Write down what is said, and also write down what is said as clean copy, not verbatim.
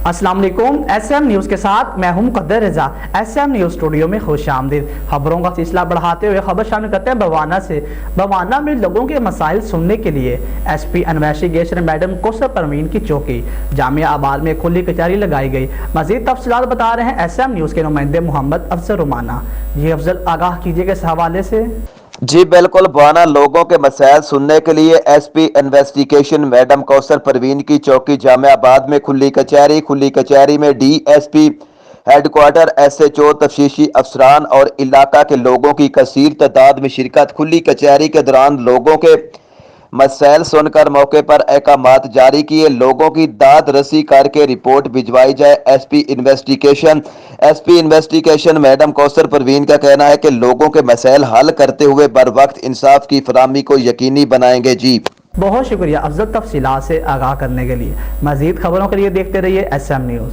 अस्सलाम वालेकुम। SM news के साथ मैं हूं मुक़द्दर रज़ा। SM न्यूज़ स्टूडियो में खुश आमदीद। खबरों का सिलसिला बढ़ाते हुए खबर शामिल करते हैं बवाना से। बवाना में लोगों के मसाइल सुनने के लिए SP investigation madam Kausar Parveen की चौकी जामिया आबाद में खुली कचहरी लगाई गई। मज़ीद तफसीलात बता रहे हैं SM न्यूज़ के नुमाइंदे मोहम्मद अफजल रुमाना। जी अफजल, आगाह कीजिएगा इस हवाले से। जी बिल्कुल, बवाना लोगों के मसाइल सुनने के लिए SP investigation madam Kausar Parveen की चौकी जामियाबाद में खुली कचहरी में DSP हेडक्वार्टर, SHO, तफ्तीशी अफसरान और इलाका के लोगों की कसीर तादाद में शिरकत। खुली कचहरी के दौरान लोगों के मसाइल सुनकर मौके पर अहकामात जारी किए। लोगों की दाद रसी करके रिपोर्ट भिजवाई जाए। SP investigation madam Kausar Parveen का कहना है कि लोगों के मसाइल हल करते हुए बर वक्त इंसाफ की फराहमी को यकीनी बनाएंगे। जी बहुत शुक्रिया अफजल, तफसीलात से आगाह करने के लिए। मज़ीद खबरों के लिए देखते रहिए SM न्यूज़।